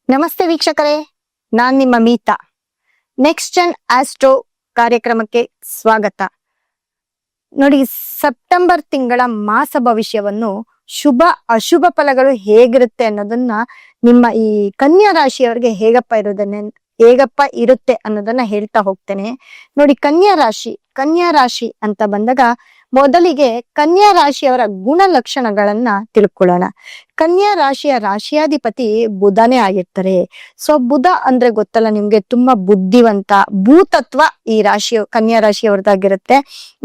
ನಮಸ್ತೆ ವೀಕ್ಷಕರೇ, ನಾನ್ ನಿಮ್ಮ ಮೀತಾ. ನೆಕ್ಸ್ಟ್ ಜನ್ ಆಸ್ಟ್ರೋ ಕಾರ್ಯಕ್ರಮಕ್ಕೆ ಸ್ವಾಗತ. ನೋಡಿ, ಸೆಪ್ಟೆಂಬರ್ ತಿಂಗಳ ಮಾಸ ಭವಿಷ್ಯವನ್ನು ಶುಭ ಅಶುಭ ಫಲಗಳು ಹೇಗಿರುತ್ತೆ ಅನ್ನೋದನ್ನ ನಿಮ್ಮ ಈ ಕನ್ಯಾ ರಾಶಿಯವರಿಗೆ ಹೇಗಪ್ಪ ಇರುತ್ತೆ ಅನ್ನೋದನ್ನ ಹೇಳ್ತಾ ಹೋಗ್ತೇನೆ. ನೋಡಿ, ಕನ್ಯಾ ರಾಶಿ ಅಂತ ಬಂದಾಗ ಮೊದಲಿಗೆ ಕನ್ಯಾ ರಾಶಿಯವರ ಗುಣಲಕ್ಷಣಗಳನ್ನ ತಿಳ್ಕೊಳ್ಳೋಣ. ಕನ್ಯಾ ರಾಶಿಯ ರಾಶಿಯಾಧಿಪತಿ ಬುಧನೇ ಆಗಿರ್ತಾರೆ. ಸೊ ಬುಧ ಅಂದ್ರೆ ಗೊತ್ತಲ್ಲ ನಿಮ್ಗೆ, ತುಂಬಾ ಬುದ್ಧಿವಂತ, ಭೂತತ್ವ ಈ ಕನ್ಯಾ ರಾಶಿಯವ್ರದ್ದಾಗಿರುತ್ತೆ.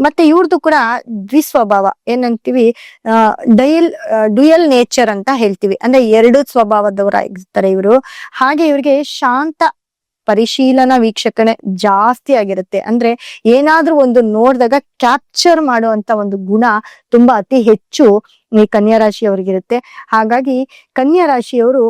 ಮತ್ತೆ ಇವ್ರದ್ದು ಕೂಡ ದ್ವಿಸ್ವಭಾವ ಏನಂತೀವಿ, ಡ್ಯುಯಲ್ ನೇಚರ್ ಅಂತ ಹೇಳ್ತೀವಿ. ಅಂದ್ರೆ ಎರಡು ಸ್ವಭಾವದವರಾಗಿರ್ತಾರೆ ಇವರು. ಹಾಗೆ ಇವ್ರಿಗೆ ಶಾಂತ ಪರಿಶೀಲನಾ ವೀಕ್ಷಕಣೆ ಜಾಸ್ತಿ ಆಗಿರುತ್ತೆ. ಅಂದ್ರೆ ಏನಾದ್ರೂ ಒಂದು ನೋಡಿದಾಗ ಕ್ಯಾಪ್ಚರ್ ಮಾಡುವಂತ ಒಂದು ಗುಣ ತುಂಬಾ ಅತಿ ಹೆಚ್ಚು ಈ ಕನ್ಯಾ ರಾಶಿಯವ್ರಿಗಿರುತ್ತೆ. ಹಾಗಾಗಿ ಕನ್ಯಾ ರಾಶಿಯವರು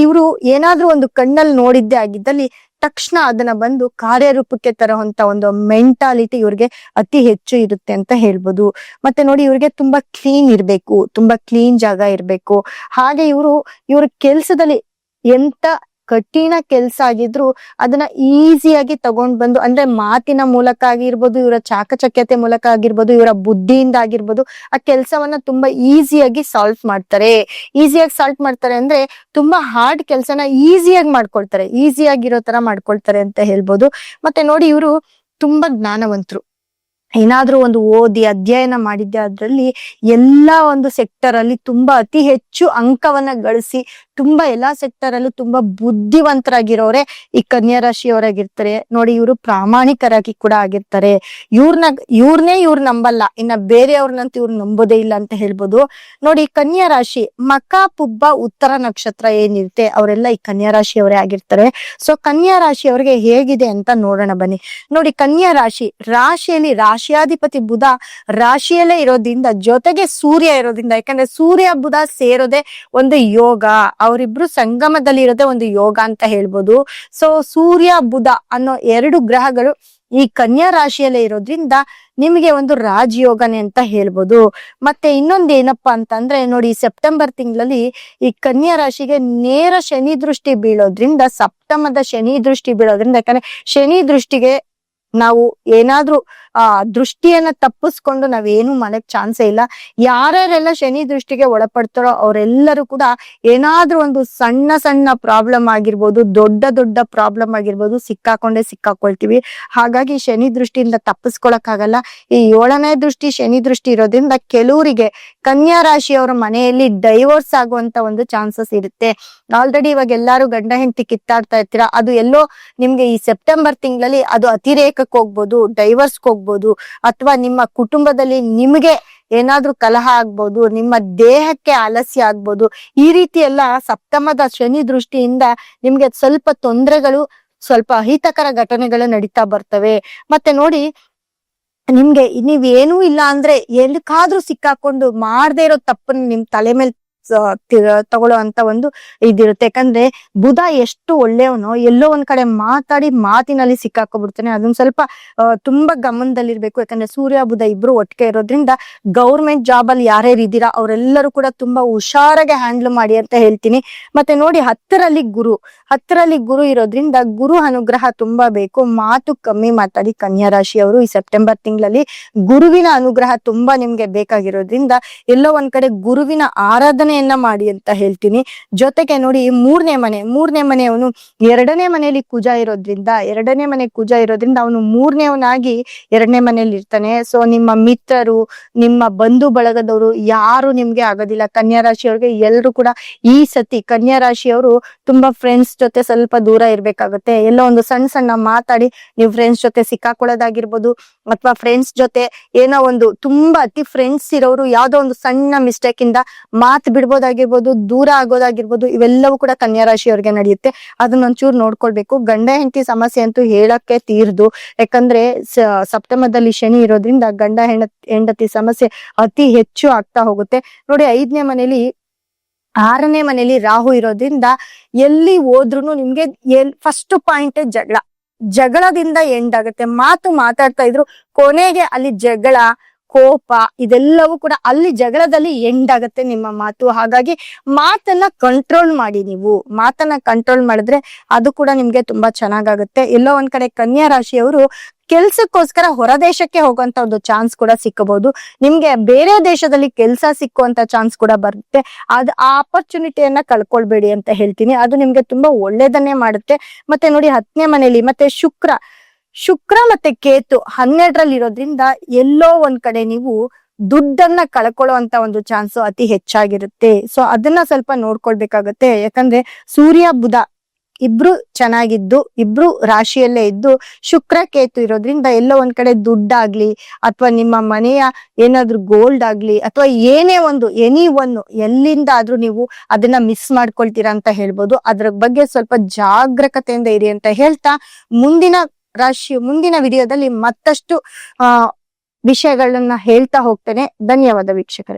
ಇವರು ಏನಾದ್ರೂ ಒಂದು ಕಣ್ಣಲ್ಲಿ ನೋಡಿದ್ದೇ ಆಗಿದ್ದಲ್ಲಿ ತಕ್ಷಣ ಅದನ್ನ ಬಂದು ಕಾರ್ಯರೂಪಕ್ಕೆ ತರುವಂತ ಒಂದು ಮೆಂಟಾಲಿಟಿ ಇವ್ರಿಗೆ ಅತಿ ಹೆಚ್ಚು ಇರುತ್ತೆ ಅಂತ ಹೇಳ್ಬೋದು. ಮತ್ತೆ ನೋಡಿ, ಇವ್ರಿಗೆ ತುಂಬಾ ಕ್ಲೀನ್ ಇರ್ಬೇಕು, ತುಂಬಾ ಕ್ಲೀನ್ ಜಾಗ ಇರ್ಬೇಕು. ಹಾಗೆ ಇವ್ರ ಕೆಲ್ಸದಲ್ಲಿ ಎಂತ ಕಠಿಣ ಕೆಲ್ಸ ಆಗಿದ್ರು ಅದನ್ನ ಈಸಿಯಾಗಿ ತಗೊಂಡ್ ಬಂದು, ಅಂದ್ರೆ ಮಾತಿನ ಮೂಲಕ ಆಗಿರ್ಬೋದು, ಇವರ ಚಾಕಚಕ್ಯತೆ ಮೂಲಕ ಆಗಿರ್ಬೋದು, ಇವರ ಬುದ್ಧಿಯಿಂದ ಆಗಿರ್ಬೋದು, ಆ ಕೆಲ್ಸವನ್ನ ತುಂಬಾ ಈಸಿಯಾಗಿ ಸಾಲ್ವ್ ಮಾಡ್ತಾರೆ. ಅಂದ್ರೆ ತುಂಬಾ ಹಾರ್ಡ್ ಕೆಲ್ಸನ ಈಸಿಯಾಗಿರೋ ತರ ಮಾಡ್ಕೊಳ್ತಾರೆ ಅಂತ ಹೇಳ್ಬೋದು. ಮತ್ತೆ ನೋಡಿ, ಇವರು ತುಂಬಾ ಜ್ಞಾನವಂತರು. ಏನಾದ್ರೂ ಒಂದು ಓದಿ ಅಧ್ಯಯನ ಮಾಡಿದ್ದೆ ಅದ್ರಲ್ಲಿ ಎಲ್ಲಾ ಒಂದು ಸೆಕ್ಟರ್ ಅಲ್ಲಿ ತುಂಬಾ ಅತಿ ಹೆಚ್ಚು ಅಂಕವನ್ನ ಗಳಿಸಿ ಎಲ್ಲಾ ಸೆಕ್ಟರ್ ಅಲ್ಲೂ ತುಂಬಾ ಬುದ್ಧಿವಂತರಾಗಿರೋರೆ ಈ ಕನ್ಯಾ ರಾಶಿಯವರಾಗಿರ್ತಾರೆ. ನೋಡಿ, ಇವರು ಪ್ರಾಮಾಣಿಕರಾಗಿ ಕೂಡ ಆಗಿರ್ತಾರೆ. ಇವ್ರು ನಂಬಲ್ಲ, ಇನ್ನ ಬೇರೆಯವ್ರನ್ನಂತೂ ಇವ್ರು ನಂಬೋದೇ ಇಲ್ಲ ಅಂತ ಹೇಳ್ಬೋದು. ನೋಡಿ, ಕನ್ಯಾ ರಾಶಿ ಮಕ ಪುಬ್ಬ ಉತ್ತರ ನಕ್ಷತ್ರ ಏನಿರುತ್ತೆ ಅವರೆಲ್ಲ ಈ ಕನ್ಯಾ ರಾಶಿಯವರೇ ಆಗಿರ್ತಾರೆ. ಸೊ ಕನ್ಯಾ ರಾಶಿಯವರಿಗೆ ಹೇಗಿದೆ ಅಂತ ನೋಡೋಣ ಬನ್ನಿ. ನೋಡಿ, ಕನ್ಯಾ ರಾಶಿಯಲ್ಲಿ ರಾಶಿಯಾಧಿಪತಿ ಬುಧ ರಾಶಿಯಲ್ಲೇ ಇರೋದ್ರಿಂದ, ಜೊತೆಗೆ ಸೂರ್ಯ ಇರೋದ್ರಿಂದ, ಯಾಕಂದ್ರೆ ಸೂರ್ಯ ಬುಧ ಸೇರೋದೇ ಒಂದು ಯೋಗ, ಅವರಿಬ್ರು ಸಂಗಮದಲ್ಲಿ ಇರೋದೇ ಒಂದು ಯೋಗ ಅಂತ ಹೇಳ್ಬೋದು. ಸೊ ಸೂರ್ಯ ಬುಧ ಅನ್ನೋ ಎರಡು ಗ್ರಹಗಳು ಈ ಕನ್ಯಾ ರಾಶಿಯಲ್ಲೇ ಇರೋದ್ರಿಂದ ನಿಮಗೆ ಒಂದು ರಾಜಯೋಗನೆ ಅಂತ ಹೇಳ್ಬೋದು. ಮತ್ತೆ ಇನ್ನೊಂದು ಏನಪ್ಪಾ ಅಂತಂದ್ರೆ, ನೋಡಿ, ಸೆಪ್ಟೆಂಬರ್ ತಿಂಗಳಲ್ಲಿ ಈ ಕನ್ಯಾ ರಾಶಿಗೆ ನೇರ ಶನಿ ದೃಷ್ಟಿ ಬೀಳೋದ್ರಿಂದ, ಸಪ್ತಮದ ಶನಿ ದೃಷ್ಟಿ ಬೀಳೋದ್ರಿಂದ, ಯಾಕಂದ್ರೆ ಶನಿ ದೃಷ್ಟಿಗೆ ನಾವು ಏನಾದ್ರೂ ದೃಷ್ಟಿಯನ್ನ ತಪ್ಪಿಸ್ಕೊಂಡು ನಾವೇನು ಮಾಡಕ್ ಚಾನ್ಸೇ ಇಲ್ಲ. ಯಾರ್ಯಾರೆಲ್ಲ ಶನಿ ದೃಷ್ಟಿಗೆ ಒಳಪಡ್ತಾರೋ ಅವರೆಲ್ಲರೂ ಕೂಡ ಏನಾದ್ರೂ ಒಂದು ಸಣ್ಣ ಪ್ರಾಬ್ಲಮ್ ಆಗಿರ್ಬೋದು, ದೊಡ್ಡ ಪ್ರಾಬ್ಲಮ್ ಆಗಿರ್ಬೋದು, ಸಿಕ್ಕಾಕೊಳ್ತೀವಿ. ಹಾಗಾಗಿ ಶನಿ ದೃಷ್ಟಿಯಿಂದ ತಪ್ಪಿಸ್ಕೊಳಕ್ಕಾಗಲ್ಲ. ಈ 7ನೇ ದೃಷ್ಟಿ ಶನಿ ದೃಷ್ಟಿ ಇರೋದ್ರಿಂದ ಕೆಲವರಿಗೆ ಕನ್ಯಾ ರಾಶಿಯವರ ಮನೆಯಲ್ಲಿ ಡೈವೋರ್ಸ್ ಆಗುವಂತ ಒಂದು ಚಾನ್ಸಸ್ ಇರುತ್ತೆ. ಆಲ್ರೆಡಿ ಇವಾಗ ಎಲ್ಲಾರು ಗಂಡ ಹೆಂಡತಿ ಕಿತ್ತಾಡ್ತಾ ಇರ್ತೀರಾ, ಅದು ಎಲ್ಲೋ ನಿಮ್ಗೆ ಈ ಸೆಪ್ಟೆಂಬರ್ ತಿಂಗಳಲ್ಲಿ ಅದು ಅತಿರೇಕಕ್ಕೆ ಹೋಗ್ಬೋದು, ಡೈವರ್ಸ್ಗೆ ಹೋಗ್ಬೋದು, ಅಥವಾ ನಿಮ್ಮ ಕುಟುಂಬದಲ್ಲಿ ನಿಮಗೆ ಏನಾದ್ರೂ ಕಲಹ ಆಗ್ಬೋದು, ನಿಮ್ಮ ದೇಹಕ್ಕೆ ಆಲಸ್ಯ ಆಗ್ಬೋದು. ಈ ರೀತಿ ಎಲ್ಲ ಸಪ್ತಮದ ಶನಿ ದೃಷ್ಟಿಯಿಂದ ನಿಮ್ಗೆ ಸ್ವಲ್ಪ ತೊಂದರೆಗಳು, ಸ್ವಲ್ಪ ಅಹಿತಕರ ಘಟನೆಗಳು ನಡೀತಾ ಬರ್ತವೆ. ಮತ್ತೆ ನೋಡಿ, ನಿಮ್ಗೆ ನೀವೇನೂ ಇಲ್ಲ ಅಂದ್ರೆ ಎಲ್ಕಾದ್ರೂ ಸಿಕ್ಕಾಕೊಂಡು ಮಾಡದೇ ಇರೋ ತಪ್ಪನ್ನ ನಿಮ್ ತಲೆ ಮೇಲೆ ತಗೊಳ್ಳೋ ಅಂತ ಒಂದು ಇದಿರುತ್ತೆ. ಯಾಕಂದ್ರೆ ಬುಧ ಎಷ್ಟು ಒಳ್ಳೆಯವನೋ, ಎಲ್ಲೋ ಒಂದ್ ಕಡೆ ಮಾತಿನಲ್ಲಿ ಸಿಕ್ಕಾಕೊಬಿಡ್ತಾನೆ. ಅದನ್ನ ಸ್ವಲ್ಪ ತುಂಬಾ ಗಮನದಲ್ಲಿರ್ಬೇಕು. ಯಾಕಂದ್ರೆ ಸೂರ್ಯ ಬುಧ ಇಬ್ರು ಒಟ್ಟಿಗೆ ಇರೋದ್ರಿಂದ ಗೌರ್ಮೆಂಟ್ ಜಾಬ್ ಅಲ್ಲಿ ಯಾರ್ಯಾರು ಇದ್ದೀರಾ ಅವರೆಲ್ಲರೂ ಕೂಡ ತುಂಬಾ ಹುಷಾರಾಗಿ ಹ್ಯಾಂಡಲ್ ಮಾಡಿ ಅಂತ ಹೇಳ್ತೀನಿ. ಮತ್ತೆ ನೋಡಿ, ಹತ್ತರಲ್ಲಿ ಗುರು ಇರೋದ್ರಿಂದ ಗುರು ಅನುಗ್ರಹ ತುಂಬಾ ಬೇಕು. ಮಾತು ಕಮ್ಮಿ ಮಾತಾಡಿ ಕನ್ಯಾ ರಾಶಿಯವರು ಈ ಸೆಪ್ಟೆಂಬರ್ ತಿಂಗಳಲ್ಲಿ ಗುರುವಿನ ಅನುಗ್ರಹ ತುಂಬಾ ನಿಮ್ಗೆ ಬೇಕಾಗಿರೋದ್ರಿಂದ ಎಲ್ಲೋ ಒಂದ್ ಕಡೆ ಗುರುವಿನ ಆರಾಧನೆಯನ್ನ ಮಾಡಿ ಅಂತ ಹೇಳ್ತೀನಿ. ಜೊತೆಗೆ ನೋಡಿ, ಮೂರನೇ ಮನೆಯವನು 2ನೇ ಮನೆಯಲ್ಲಿ ಕುಜ ಇರೋದ್ರಿಂದ ಅವನು 3ನೇವನಾಗಿ 2ನೇ ಮನೆಯಲ್ಲಿ ಇರ್ತಾನೆ. ಸೊ ನಿಮ್ಮ ಮಿತ್ರರು, ನಿಮ್ಮ ಬಂಧು ಬಳಗದವರು ಯಾರು ನಿಮ್ಗೆ ಆಗೋದಿಲ್ಲ. ಕನ್ಯಾ ರಾಶಿಯವ್ರಿಗೆ ಎಲ್ರು ಕೂಡ ಈ ಸತಿ ಕನ್ಯಾ ರಾಶಿಯವರು ತುಂಬಾ ಫ್ರೆಂಡ್ಸ್ ಜೊತೆ ಸ್ವಲ್ಪ ದೂರ ಇರ್ಬೇಕಾಗತ್ತೆ. ಎಲ್ಲೋ ಒಂದು ಸಣ್ಣ ಮಾತಾಡಿ ನೀವು ಫ್ರೆಂಡ್ಸ್ ಜೊತೆ ಸಿಕ್ಕಾಕೊಳ್ಳೋದಾಗಿರ್ಬೋದು, ಅಥವಾ ಫ್ರೆಂಡ್ಸ್ ಜೊತೆ ಏನೋ ಒಂದು ತುಂಬಾ ಅತಿ ಫ್ರೆಂಡ್ಸ್ ಇರೋರು ಯಾವ್ದೋ ಒಂದು ಸಣ್ಣ ಮಿಸ್ಟೇಕ್ ಇಂದ ಮಾತು ಬಿಡ್ಬೋದಾಗಿರ್ಬೋದು, ದೂರ ಆಗೋದಾಗಿರ್ಬೋದು, ಇವೆಲ್ಲವೂ ಕೂಡ ಕನ್ಯಾ ರಾಶಿಯವ್ರಿಗೆ ನಡೆಯುತ್ತೆ. ಅದನ್ನೊಂಚೂರು ನೋಡ್ಕೊಳ್ಬೇಕು. ಗಂಡ ಹೆಂಡತಿ ಸಮಸ್ಯೆ ಅಂತೂ ಹೇಳಕ್ಕೆ ತೀರ್ದು. ಯಾಕಂದ್ರೆ ಸಪ್ತಮದಲ್ಲಿ ಶನಿ ಇರೋದ್ರಿಂದ ಗಂಡ ಹೆಂಡತಿ ಸಮಸ್ಯೆ ಅತಿ ಹೆಚ್ಚು ಆಗ್ತಾ ಹೋಗುತ್ತೆ. ನೋಡಿ, 6ನೇ ಮನೆಯಲ್ಲಿ ರಾಹು ಇರೋದ್ರಿಂದ ಎಲ್ಲಿ ಹೋದ್ರು ನಿಮ್ಗೆ ಫಸ್ಟ್ ಪಾಯಿಂಟ್ ಜಗಳದಿಂದ ಎಂಡ್ ಆಗುತ್ತೆ. ಮಾತಾಡ್ತಾ ಇದ್ರು, ಕೊನೆಗೆ ಅಲ್ಲಿ ಜಗಳ, ಕೋಪ ಇದೆಲ್ಲವೂ ಕೂಡ ಅಲ್ಲಿ ಜಗಳದಲ್ಲಿ ಎಂಡ್ ಆಗುತ್ತೆ ನಿಮ್ಮ ಮಾತು. ಹಾಗಾಗಿ ಮಾತನ್ನ ಕಂಟ್ರೋಲ್ ಮಾಡಿ. ನೀವು ಮಾತನ್ನ ಕಂಟ್ರೋಲ್ ಮಾಡಿದ್ರೆ ಅದು ಕೂಡ ನಿಮ್ಗೆ ತುಂಬಾ ಚೆನ್ನಾಗಾಗುತ್ತೆ. ಎಲ್ಲೋ ಒಂದ್ ಕಡೆ ಕನ್ಯಾ ರಾಶಿಯವರು ಕೆಲ್ಸಕ್ಕೋಸ್ಕರ ಹೊರ ದೇಶಕ್ಕೆ ಹೋಗುವಂತ ಒಂದು ಚಾನ್ಸ್ ಕೂಡ ಸಿಕ್ಕಬಹುದು. ನಿಮ್ಗೆ ಬೇರೆ ದೇಶದಲ್ಲಿ ಕೆಲಸ ಸಿಕ್ಕುವಂತ ಚಾನ್ಸ್ ಕೂಡ ಬರುತ್ತೆ. ಆ ಆಪರ್ಚುನಿಟಿಯನ್ನ ಕಳ್ಕೊಳ್ಬೇಡಿ ಅಂತ ಹೇಳ್ತೀನಿ. ಅದು ನಿಮ್ಗೆ ತುಂಬಾ ಒಳ್ಳೇದನ್ನೇ ಮಾಡುತ್ತೆ. ಮತ್ತೆ ನೋಡಿ 10ನೇ ಮನೆಯಲ್ಲಿ ಮತ್ತೆ ಶುಕ್ರ ಮತ್ತೆ ಕೇತು 12ರಲ್ಲಿ ಇರೋದ್ರಿಂದ ಎಲ್ಲೋ ಒಂದ್ ಕಡೆ ನೀವು ದುಡ್ಡನ್ನ ಕಳ್ಕೊಳ್ಳುವಂತ ಒಂದು ಚಾನ್ಸ್ ಅತಿ ಹೆಚ್ಚಾಗಿರುತ್ತೆ. ಸೊ ಅದನ್ನ ಸ್ವಲ್ಪ ನೋಡ್ಕೊಳ್ಬೇಕಾಗತ್ತೆ. ಯಾಕಂದ್ರೆ ಸೂರ್ಯ ಬುಧ ಇಬ್ರು ಚೆನ್ನಾಗಿದ್ದು ಇಬ್ರು ರಾಶಿಯಲ್ಲೇ ಇದ್ದು ಶುಕ್ರ ಕೇತು ಇರೋದ್ರಿಂದ ಎಲ್ಲೋ ಒಂದ್ ಕಡೆ ದುಡ್ಡಾಗ್ಲಿ ಅಥವಾ ನಿಮ್ಮ ಮನೆಯ ಏನಾದ್ರೂ ಗೋಲ್ಡ್ ಆಗ್ಲಿ ಅಥವಾ ಏನೇ ಒಂದು ಎಲ್ಲಿಂದ ಆದ್ರೂ ನೀವು ಅದನ್ನ ಮಿಸ್ ಮಾಡ್ಕೊಳ್ತೀರಾ ಅಂತ ಹೇಳ್ಬೋದು. ಅದ್ರ ಬಗ್ಗೆ ಸ್ವಲ್ಪ ಜಾಗರೂಕತೆಯಿಂದ ಇರಿ ಅಂತ ಹೇಳ್ತಾ ಮುಂದಿನ ವಿಡಿಯೋದಲ್ಲಿ ಮತ್ತಷ್ಟು ವಿಷಯಗಳನ್ನ ಹೇಳ್ತಾ ಹೋಗ್ತೇನೆ. ಧನ್ಯವಾದ ವೀಕ್ಷಕರೇ.